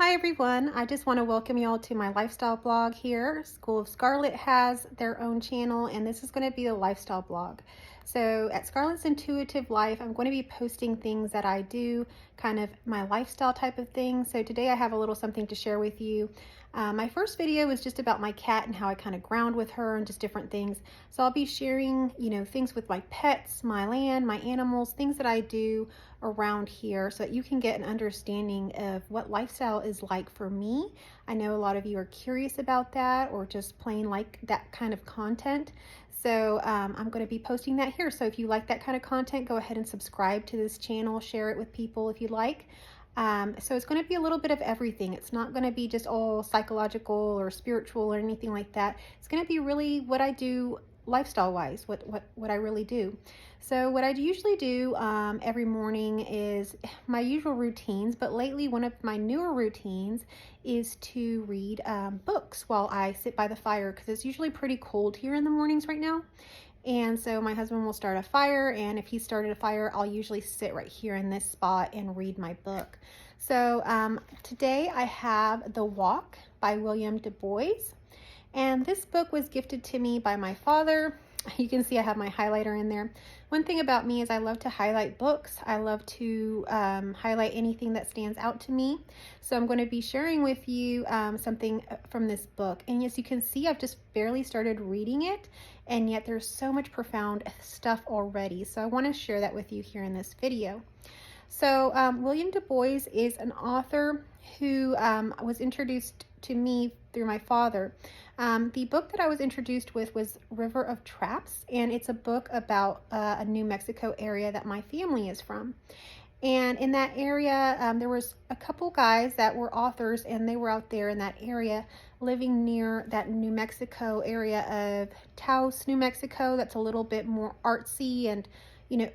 Hi everyone, I just want to welcome you all to my lifestyle blog here. School of Scarlet has their own channel and this is going to be a lifestyle blog. So at Scarlet's Intuitive Life, I'm going to be posting things that I do, kind of my lifestyle type of thing. So today I have a little something to share with you. My first video was just about my cat and how I kind of ground with her and just different things. So I'll be sharing, things with my pets, my land, my animals, things that I do around here so that you can get an understanding of what lifestyle is like for me. I know a lot of you are curious about that or just plain like that kind of content. So I'm going to be posting that here. So if you like that kind of content, go ahead and subscribe to this channel, share it with people if you like. So it's going to be a little bit of everything. It's not going to be just all psychological or spiritual or anything like that. It's going to be really what I do lifestyle wise, what I really do. So what I usually do every morning is my usual routines, but lately one of my newer routines is to read books while I sit by the fire, because it's usually pretty cold here in the mornings right now. And so my husband will start a fire, and if he started a fire, I'll usually sit right here in this spot and read my book. So today I have The Walk by William Du Bois. And this book was gifted to me by my father. You can see I have my highlighter in there. One thing about me is I love to highlight books. I love to highlight anything that stands out to me. So I'm going to be sharing with you something from this book. And as you can see, I've just barely started reading it, and yet there's so much profound stuff already. So I want to share that with you here in this video. So William Du Bois is an author who was introduced to me through my father. The book that I was introduced with was River of Traps, and it's a book about a New Mexico area that my family is from. And in that area, there was a couple guys that were authors, and they were out there in that area living near that New Mexico area of Taos, New Mexico. That's a little bit more artsy and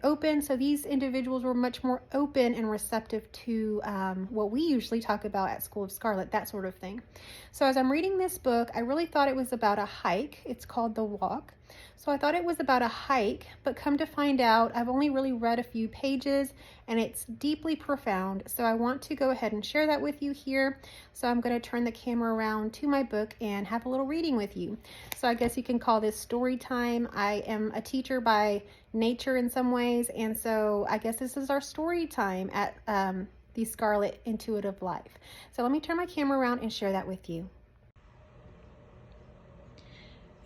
open. So these individuals were much more open and receptive to what we usually talk about at School of Scarlet, that sort of thing. So as I'm reading this book, I really thought it was about a hike. It's called The Walk. So I thought it was about a hike, but come to find out, I've only really read a few pages and it's deeply profound. So I want to go ahead and share that with you here. So I'm going to turn the camera around to my book and have a little reading with you. So I guess you can call this story time. I am a teacher by nature in some ways, and so I guess this is our story time at the Scarlet Intuitive Life. So let me turn my camera around and share that with you.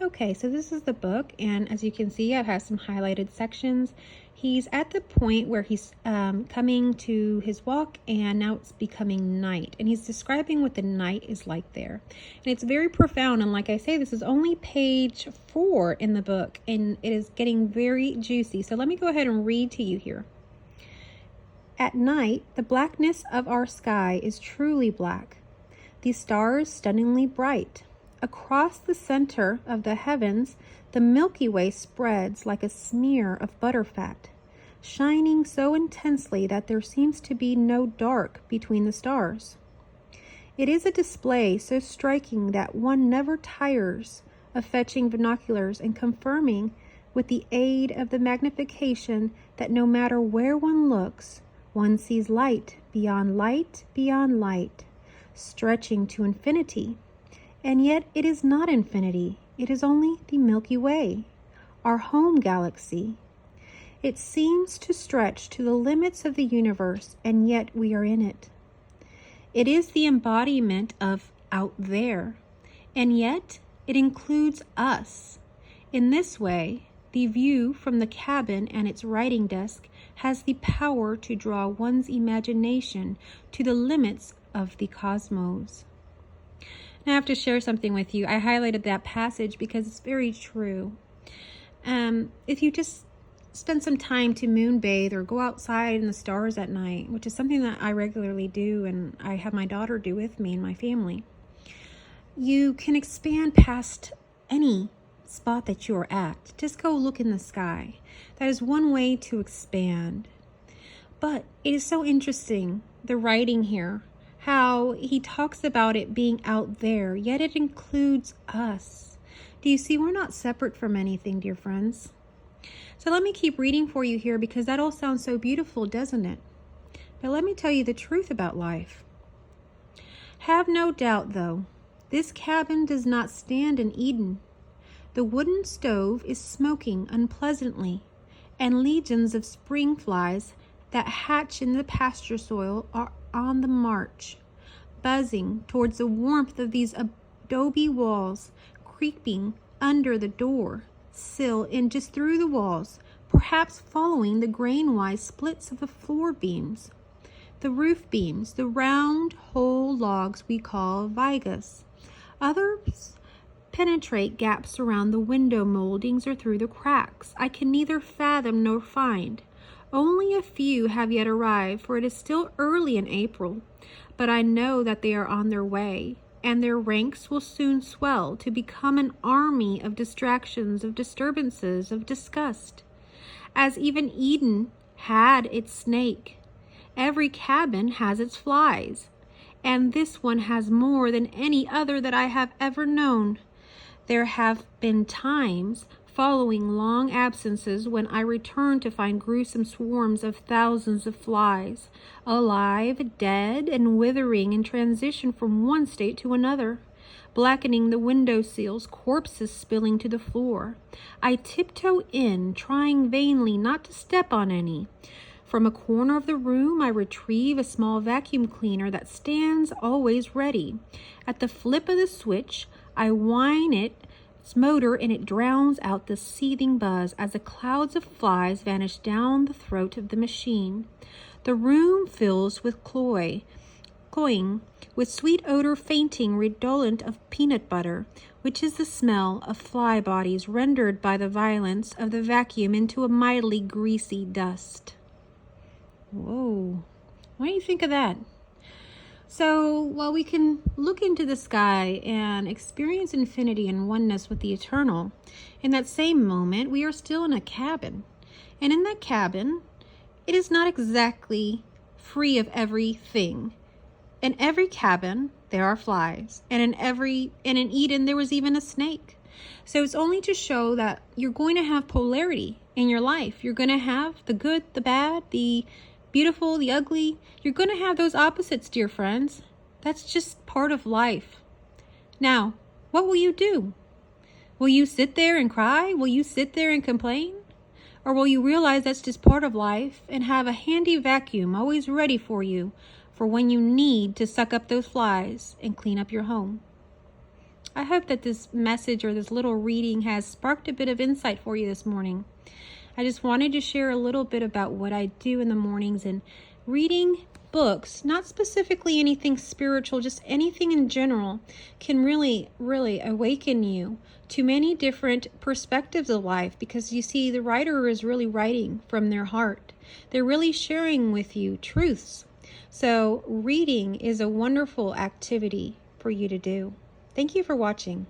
Okay, so this is the book, and as you can see, I have some highlighted sections. He's at the point where he's coming to his walk, and now it's becoming night, and he's describing what the night is like there. And it's very profound, and like I say, this is only page 4 in the book, and it is getting very juicy. So let me go ahead and read to you here. At night, the blackness of our sky is truly black, the stars stunningly bright. Across the center of the heavens, the Milky Way spreads like a smear of butterfat, shining so intensely that there seems to be no dark between the stars. It is a display so striking that one never tires of fetching binoculars and confirming with the aid of the magnification that no matter where one looks, one sees light beyond light beyond light, stretching to infinity. And yet it is not infinity, it is only the Milky Way, our home galaxy. It seems to stretch to the limits of the universe, and yet we are in it. It is the embodiment of out there, and yet it includes us. In this way, the view from the cabin and its writing desk has the power to draw one's imagination to the limits of the cosmos. Now I have to share something with you. I highlighted that passage because it's very true. If you just spend some time to moonbathe or go outside in the stars at night, which is something that I regularly do and I have my daughter do with me and my family, you can expand past any spot that you're at. Just go look in the sky. That is one way to expand. But it is so interesting, the writing here, how he talks about it being out there, yet it includes us. Do you see we're not separate from anything, dear friends? So let me keep reading for you here because that all sounds so beautiful, doesn't it? But let me tell you the truth about life. Have no doubt, though, this cabin does not stand in Eden. The wooden stove is smoking unpleasantly, and legions of spring flies that hatch in the pasture soil are on the march, buzzing towards the warmth of these adobe walls, creeping under the door sill and just through the walls, perhaps following the grain-wise splits of the floor beams, the roof beams, the round whole logs we call vigas. Others penetrate gaps around the window moldings or through the cracks I can neither fathom nor find. Only a few have yet arrived, for it is still early in April, but I know that they are on their way, and their ranks will soon swell to become an army of distractions, of disturbances, of disgust. As even Eden had its snake, every cabin has its flies, and this one has more than any other that I have ever known. There have been times following long absences when I return to find gruesome swarms of thousands of flies, alive, dead, and withering in transition from one state to another, blackening the window sills, corpses spilling to the floor. I tiptoe in, trying vainly not to step on any. From a corner of the room, I retrieve a small vacuum cleaner that stands always ready. At the flip of the switch, I whine its motor, and it drowns out the seething buzz as the clouds of flies vanish down the throat of the machine. The room fills with cloying, with sweet odor fainting redolent of peanut butter, which is the smell of fly bodies rendered by the violence of the vacuum into a mightily greasy dust. Whoa, what do you think of that? So while we can look into the sky and experience infinity and oneness with the eternal, in that same moment we are still in a cabin. And in that cabin, it is not exactly free of everything. In every cabin, there are flies. And in Eden, there was even a snake. So it's only to show that you're going to have polarity in your life. You're going to have the good, the bad, the beautiful, the ugly. You're going to have those opposites, dear friends. That's just part of life. Now, what will you do? Will you sit there and cry? Will you sit there and complain? Or will you realize that's just part of life and have a handy vacuum always ready for you for when you need to suck up those flies and clean up your home? I hope that this message or this little reading has sparked a bit of insight for you this morning. I just wanted to share a little bit about what I do in the mornings, and reading books, not specifically anything spiritual, just anything in general, can really, really awaken you to many different perspectives of life, because you see, the writer is really writing from their heart. They're really sharing with you truths. So reading is a wonderful activity for you to do. Thank you for watching.